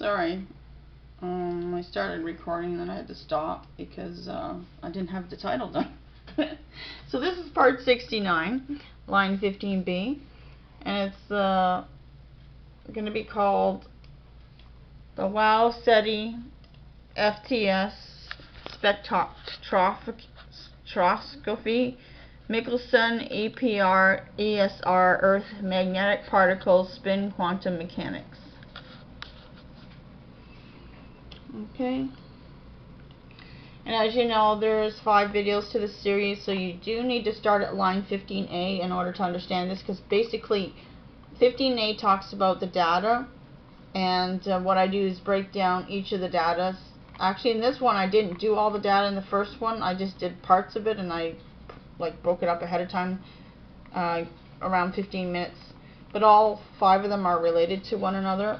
Sorry. I started recording, then I had to stop because I didn't have the title done. So this is part 69, line 15B, and it's going to be called the SETI FTS Spectroscopy Michelson EPR ESR Earth Magnetic Particles Spin Quantum Mechanics. Okay. And as you know, there's 5 videos to this series, so you do need to start at line 15A in order to understand this, because basically 15A talks about the data, and what I do is break down each of the data. Actually, in this one I didn't do all the data in the first one, I just did parts of it, and I broke it up ahead of time, around 15 minutes. But all 5 of them are related to one another,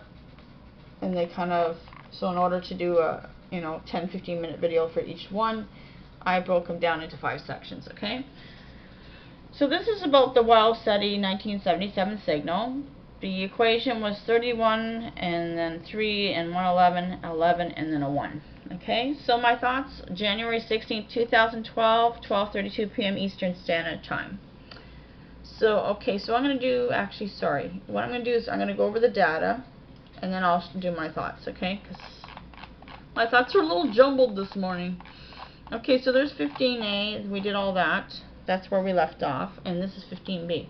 and they kind of, so in order to do a 10-15 minute video for each one, I broke them down into 5 sections. Okay, so this is about the SETI 1977 signal. The equation was 31 and then 3 and 111, 11 and then a 1. Okay, so my thoughts: January 16, 2012, 12:32 p.m. Eastern Standard Time. So okay, so I'm going to do, actually sorry, what I'm going to do is I'm going to go over the data and then I'll do my thoughts, okay? Because my thoughts are a little jumbled this morning. Okay, so there's 15A, we did all that. That's where we left off, and this is 15B.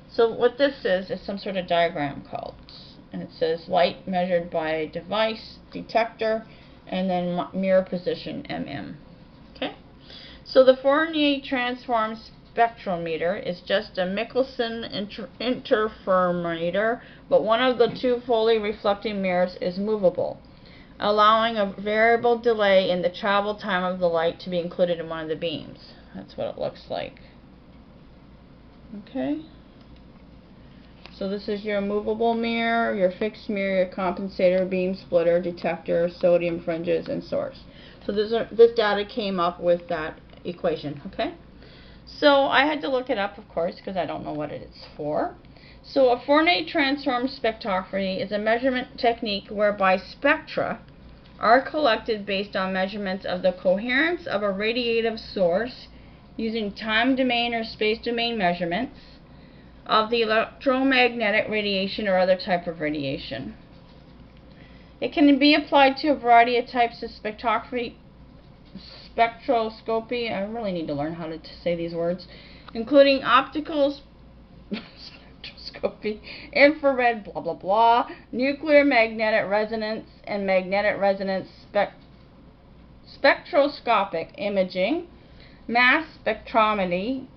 So what this is some sort of diagram called, and it says light measured by device, detector, and then mirror position, mm. Okay, so the Fourier transform spectrometer is just a Michelson interferometer, but one of the 2 fully reflecting mirrors is movable, allowing a variable delay in the travel time of the light to be included in one of the beams. That's what it looks like. Okay, so this is your movable mirror, your fixed mirror, your compensator, beam splitter, detector, sodium fringes, and source. So this data came up with that equation. Okay, so I had to look it up, of course, because I don't know what it's for. So a Fourier transform spectroscopy is a measurement technique whereby spectra are collected based on measurements of the coherence of a radiative source using time domain or space domain measurements of the electromagnetic radiation or other type of radiation. It can be applied to a variety of types of spectroscopy. I really need to learn how to say these words, including optical spectroscopy, infrared, blah blah blah, nuclear magnetic resonance, and magnetic resonance spectroscopic imaging, mass spectrometry,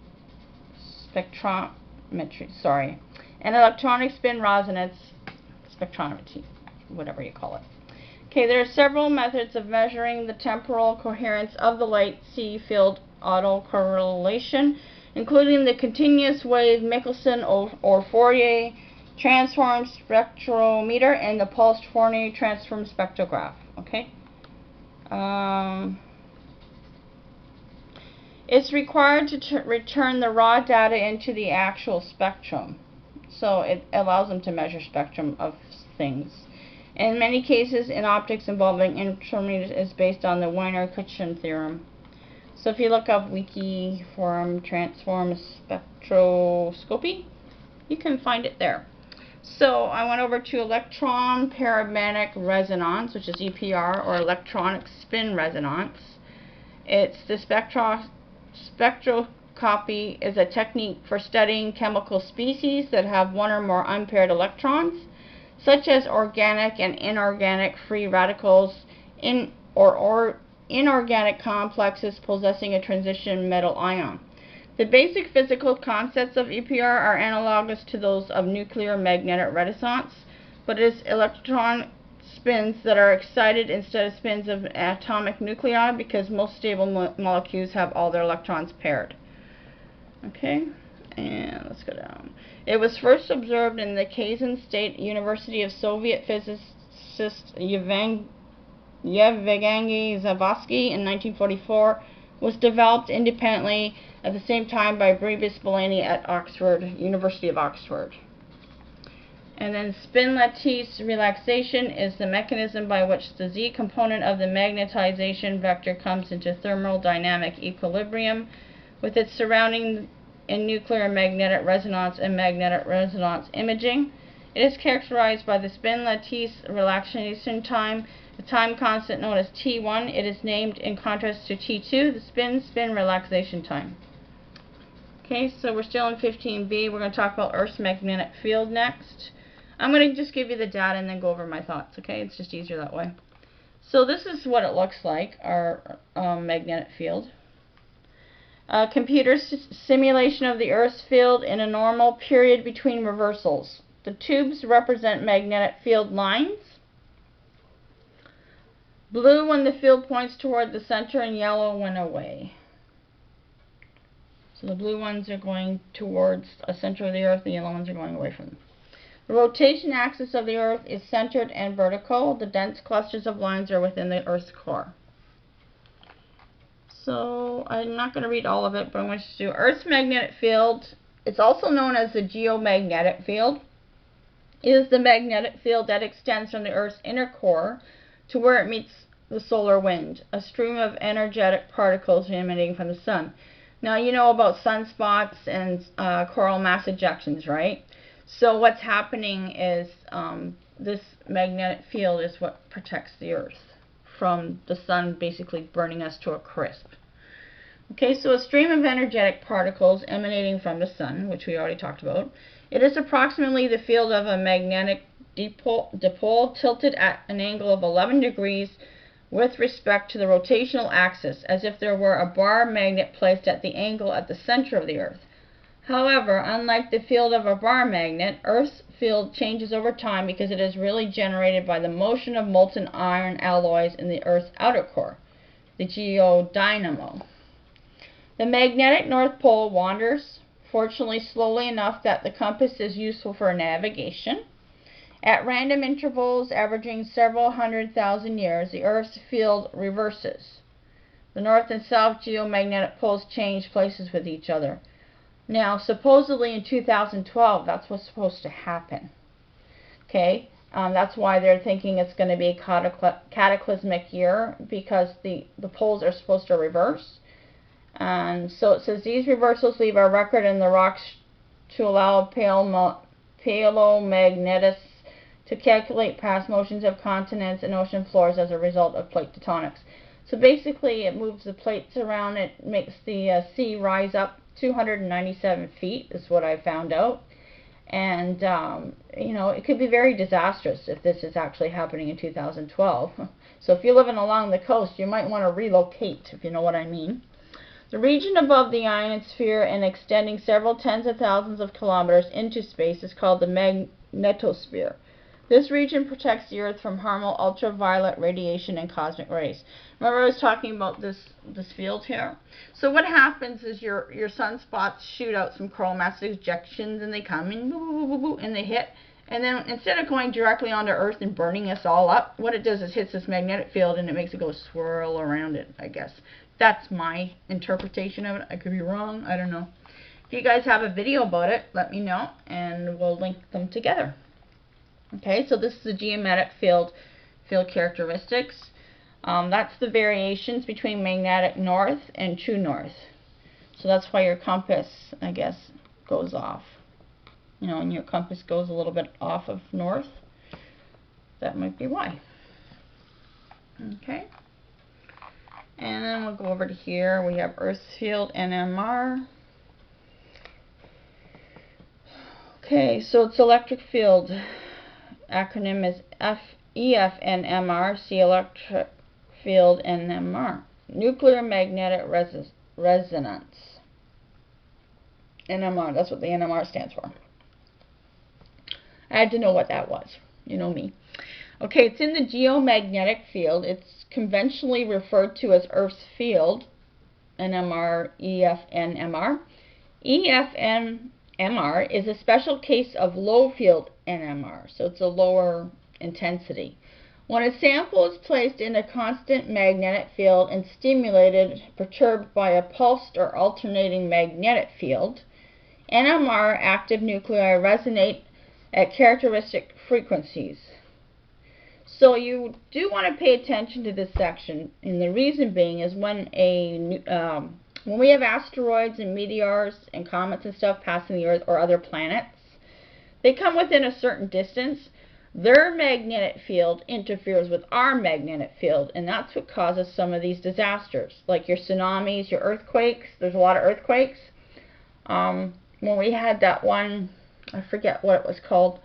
and electronic spin resonance spectrometry, whatever you call it. Okay, there are several methods of measuring the temporal coherence of the light field autocorrelation, including the continuous wave Michelson or Fourier transform spectrometer and the pulsed Fourier transform spectrograph. Okay. It's required to return the raw data into the actual spectrum, so it allows them to measure spectrum of things. In many cases, in optics involving interferometers, is based on the Wiener-Kirchhoff theorem. So if you look up WIKI Forum Transform Spectroscopy, you can find it there. So I went over to electron paramagnetic resonance, which is EPR, or electronic spin resonance. It's the spectroscopy is a technique for studying chemical species that have 1 or more unpaired electrons, such as organic and inorganic free radicals or inorganic complexes possessing a transition metal ion. The basic physical concepts of EPR are analogous to those of nuclear magnetic resonance, but it is electron spins that are excited instead of spins of atomic nuclei, because most stable molecules have all their electrons paired. Okay, and let's go down. It was first observed in the Kazan State University of Soviet physicist Yevgeny Zavoisky in 1944, was developed independently at the same time by Brevis Bellany at University of Oxford. And then spin lattice relaxation is the mechanism by which the Z component of the magnetization vector comes into thermodynamic equilibrium with its surrounding in nuclear magnetic resonance and magnetic resonance imaging. It is characterized by the spin lattice relaxation time, the time constant known as T1. It is named in contrast to T2, the spin relaxation time. Okay, so we're still in 15b. We're going to talk about Earth's magnetic field next. I'm going to just give you the data and then go over my thoughts, okay? It's just easier that way. So this is what it looks like, our magnetic field. Computer simulation of the Earth's field in a normal period between reversals. The tubes represent magnetic field lines. Blue when the field points toward the center and yellow when away. So the blue ones are going towards the center of the Earth, the yellow ones are going away from them. The rotation axis of the Earth is centered and vertical. The dense clusters of lines are within the Earth's core. So I'm not going to read all of it, but I'm going to do Earth's magnetic field. It's also known as the geomagnetic field. It is the magnetic field that extends from the Earth's inner core to where it meets the solar wind, a stream of energetic particles emanating from the sun. Now you know about sunspots and coronal mass ejections, right? So what's happening is this magnetic field is what protects the Earth from the sun basically burning us to a crisp. Okay, so a stream of energetic particles emanating from the sun, which we already talked about. It is approximately the field of a magnetic dipole tilted at an angle of 11 degrees with respect to the rotational axis, as if there were a bar magnet placed at the angle at the center of the Earth. However, unlike the field of a bar magnet, Earth's field changes over time because it is really generated by the motion of molten iron alloys in the Earth's outer core, the geodynamo. The magnetic North Pole wanders, fortunately slowly enough that the compass is useful for navigation. At random intervals averaging several 100,000 years, the Earth's field reverses. The north and south geomagnetic poles change places with each other. Now, supposedly in 2012, that's what's supposed to happen. Okay, that's why they're thinking it's going to be a cataclysmic year, because the poles are supposed to reverse. And so it says these reversals leave a record in the rocks to allow paleomagnetists to calculate past motions of continents and ocean floors as a result of plate tectonics. So basically it moves the plates around, it makes the sea rise up 297 feet is what I found out. And you know, it could be very disastrous if this is actually happening in 2012. So if you're living along the coast, you might want to relocate, if you know what I mean. The region above the ionosphere and extending several tens of thousands of kilometers into space is called the magnetosphere. This region protects the Earth from harmful ultraviolet radiation and cosmic rays. Remember I was talking about this field here? So what happens is your sunspots shoot out some coronal mass ejections, and they come in, boo, boo, boo, boo, and they hit. And then instead of going directly onto Earth and burning us all up, what it does is hits this magnetic field and it makes it go swirl around it, I guess. That's my interpretation of it. I could be wrong. I don't know. If you guys have a video about it, let me know, and we'll link them together. Okay, so this is the geometric field characteristics. That's the variations between magnetic north and true north. So that's why your compass, I guess, goes off. You know, and your compass goes a little bit off of north. That might be why. Okay. And then we'll go over to here. We have Earth field NMR. Okay, so it's electric field. Acronym is EFNMR. See electric field NMR. Nuclear magnetic resonance. NMR. That's what the NMR stands for. I had to know what that was. You know me. Okay, it's in the geomagnetic field. It's conventionally referred to as Earth's field, NMR, EFNMR. EFNMR is a special case of low field NMR, so it's a lower intensity. When a sample is placed in a constant magnetic field and stimulated, perturbed by a pulsed or alternating magnetic field, NMR active nuclei resonate at characteristic frequencies. So you do want to pay attention to this section, and the reason being is when we have asteroids and meteors and comets and stuff passing the Earth or other planets, they come within a certain distance. Their magnetic field interferes with our magnetic field, and that's what causes some of these disasters, like your tsunamis, your earthquakes. There's a lot of earthquakes. When we had that one, I forget what it was called.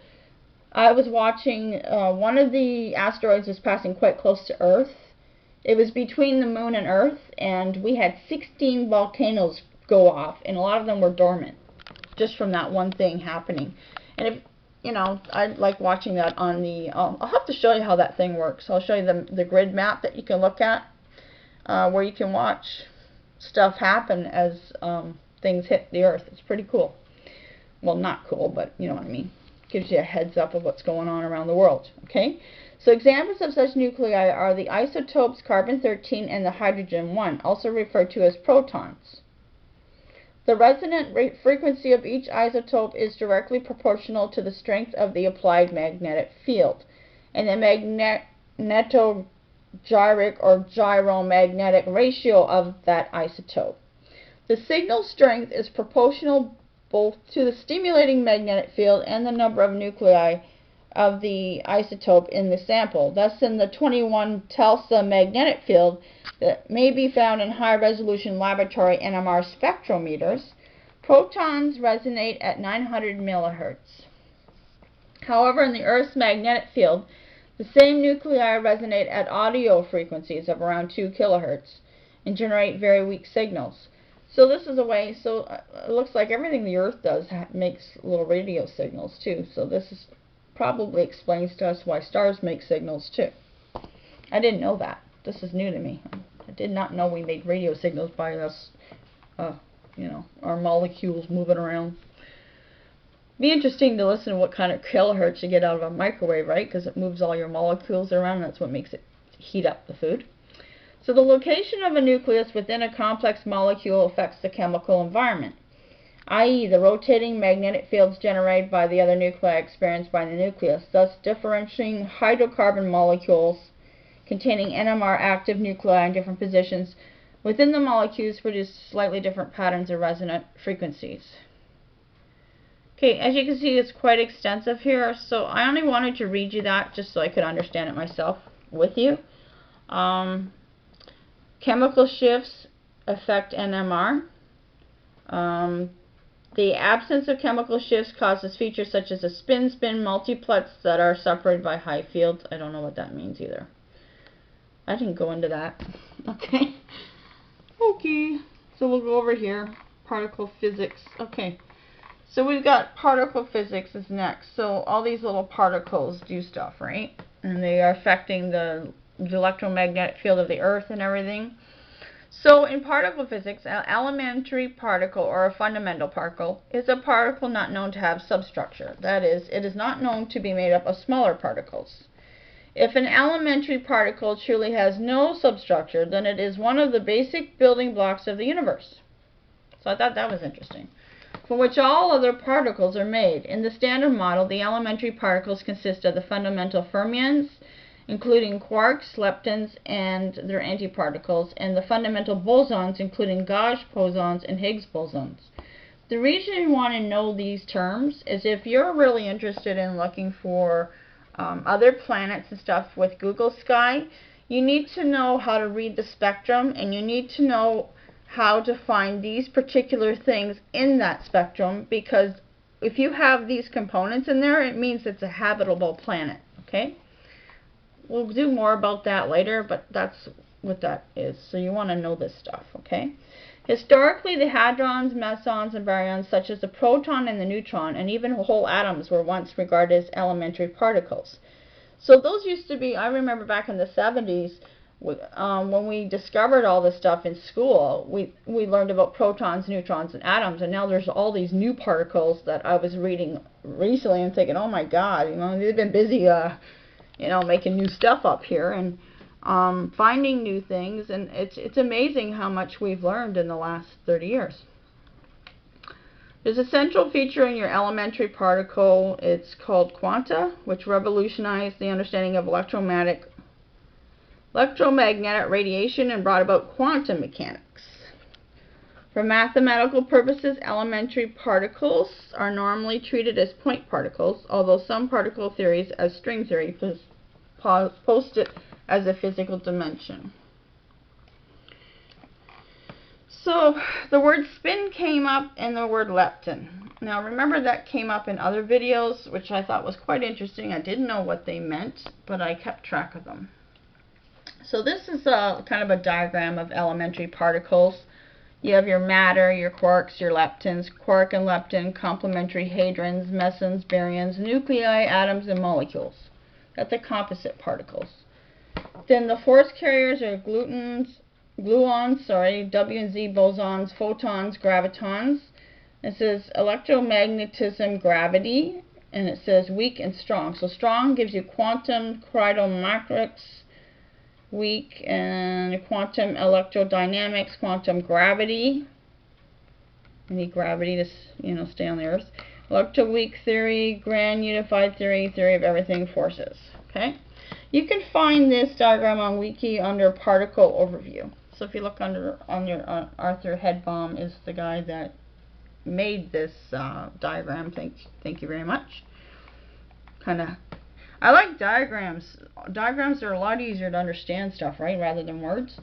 I was watching one of the asteroids was passing quite close to Earth. It was between the moon and Earth, and we had 16 volcanoes go off, and a lot of them were dormant, just from that one thing happening. And if, you know, I like watching that on the, I'll have to show you how that thing works. I'll show you the grid map that you can look at, where you can watch stuff happen as things hit the Earth. It's pretty cool. Well, not cool, but you know what I mean. Gives you a heads up of what's going on around the world. Okay? So examples of such nuclei are the isotopes carbon-13 and the hydrogen-1, also referred to as protons. The resonant frequency of each isotope is directly proportional to the strength of the applied magnetic field, and the magnetogyric or gyromagnetic ratio of that isotope. The signal strength is proportional both to the stimulating magnetic field and the number of nuclei of the isotope in the sample. Thus, in the 21 Tesla magnetic field that may be found in high-resolution laboratory NMR spectrometers, protons resonate at 900 millihertz. However, in the Earth's magnetic field, the same nuclei resonate at audio frequencies of around 2 kilohertz and generate very weak signals. So this is a way, so it looks like everything the Earth does makes little radio signals too. So this is probably explains to us why stars make signals too. I didn't know that. This is new to me. I did not know we made radio signals by us, you know, our molecules moving around. Be interesting to listen to what kind of kilohertz you get out of a microwave, right? Because it moves all your molecules around. That's what makes it heat up the food. So the location of a nucleus within a complex molecule affects the chemical environment, i.e. the rotating magnetic fields generated by the other nuclei experienced by the nucleus, thus differentiating hydrocarbon molecules containing NMR active nuclei in different positions within the molecules produce slightly different patterns of resonant frequencies. Okay, as you can see, it's quite extensive here, so I only wanted to read you that just so I could understand it myself with you. Chemical shifts affect NMR. The absence of chemical shifts causes features such as a spin-spin multiplets that are separated by high fields. I don't know what that means either. I didn't go into that. Okay. Okay. So we'll go over here. Particle physics. Okay. So we've got particle physics is next. So all these little particles do stuff, right? And they are affecting the electromagnetic field of the Earth and everything. So in particle physics, an elementary particle or a fundamental particle is a particle not known to have substructure. That is, it is not known to be made up of smaller particles. If an elementary particle truly has no substructure, then it is one of the basic building blocks of the universe. So I thought that was interesting. From which all other particles are made. In the standard model, the elementary particles consist of the fundamental fermions, including quarks, leptons, and their antiparticles, and the fundamental bosons, including gauge bosons and Higgs bosons. The reason you want to know these terms is if you're really interested in looking for other planets and stuff with Google Sky, you need to know how to read the spectrum, and you need to know how to find these particular things in that spectrum, because if you have these components in there, it means it's a habitable planet, okay? We'll do more about that later, but that's what that is. So you want to know this stuff, okay? Historically, the hadrons, mesons, and baryons, such as the proton and the neutron, and even whole atoms, were once regarded as elementary particles. So those used to be, I remember back in the 70s, when we discovered all this stuff in school, we learned about protons, neutrons, and atoms, and now there's all these new particles that I was reading recently and thinking, oh my God, you know, they've been busy, you know, making new stuff up here and finding new things, and it's amazing how much we've learned in the last 30 years. There's a central feature in your elementary particle. It's called quanta, which revolutionized the understanding of electromagnetic radiation and brought about quantum mechanics. For mathematical purposes, elementary particles are normally treated as point particles, although some particle theories, as string theory, post it as a physical dimension. So the word spin came up and the word lepton. Now remember that came up in other videos, which I thought was quite interesting. I didn't know what they meant, but I kept track of them. So this is kind of a diagram of elementary particles. You have your matter, your quarks, your leptons, quark and lepton, complementary hadrons, mesons, baryons, nuclei, atoms, and molecules. That's the composite particles. Then the force carriers are gluons, W and Z bosons, photons, gravitons. It says electromagnetism, gravity, and it says weak and strong. So strong gives you quantum cryptomechanics, weak and quantum electrodynamics, quantum gravity. You need gravity to stay on the Earth. Electroweak theory, grand unified theory, theory of everything, forces. Okay, you can find this diagram on Wiki under particle overview. So if you look under Arthur Headbaum is the guy that made this diagram. Thank you very much. I like diagrams. Diagrams are a lot easier to understand stuff, right, rather than words.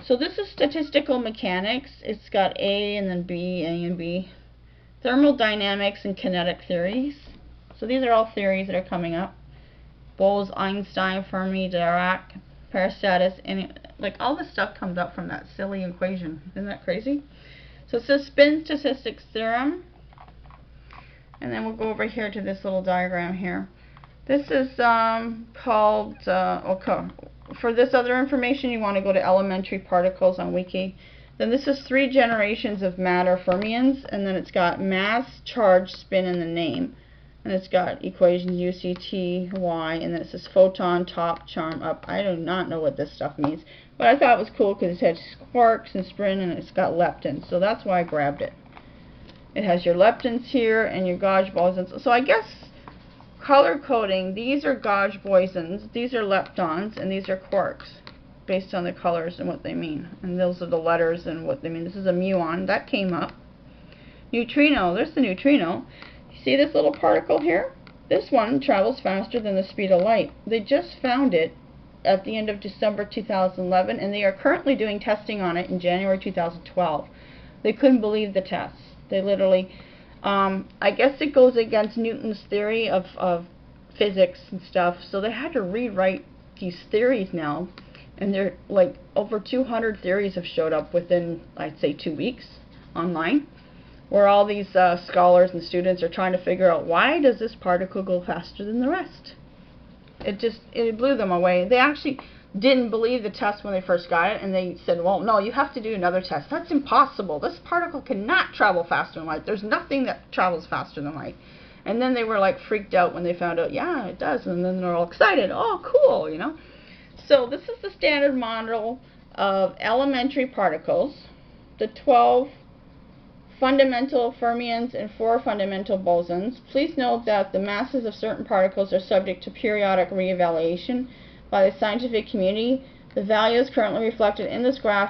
So this is statistical mechanics. It's got A and then B, A and B. Thermodynamics and kinetic theories. So these are all theories that are coming up. Bose, Einstein, Fermi, Dirac, parastatus, and like all this stuff comes up from that silly equation. Isn't that crazy? So it says spin statistics theorem. And then we'll go over here to this little diagram here. This is called, okay, for this other information you want to go to elementary particles on Wiki. Then this is 3 generations of matter fermions, and then it's got mass, charge, spin in the name. And it's got equations U, C, T, Y, and then it says photon, top, charm, up. I do not know what this stuff means, but I thought it was cool because it had quarks and spin, and it's got leptons, so that's why I grabbed it. It has your leptons here and your gauge bosons. So I guess color coding, these are gauge bosons, these are leptons, and these are quarks, based on the colors and what they mean. And those are the letters and what they mean. This is a muon. That came up. Neutrino. There's the neutrino. You see this little particle here? This one travels faster than the speed of light. They just found it at the end of December 2011, and they are currently doing testing on it in January 2012. They couldn't believe the tests. They literally, I guess it goes against Newton's theory of physics and stuff, so they had to rewrite these theories now. And they're like over 200 theories have showed up within, I'd say, 2 weeks online, where all these scholars and students are trying to figure out, why does this particle go faster than the rest? It blew them away. They actually didn't believe the test when they first got it, and they said, well, no, you have to do another test. That's impossible. This particle cannot travel faster than light. There's nothing that travels faster than light. And then they were like freaked out when they found out, yeah, it does. And then they're all excited. Oh, cool, you know. So this is the standard model of elementary particles, the 12 fundamental fermions and 4 fundamental bosons. Please note that the masses of certain particles are subject to periodic reevaluation by the scientific community. The values currently reflected in this graph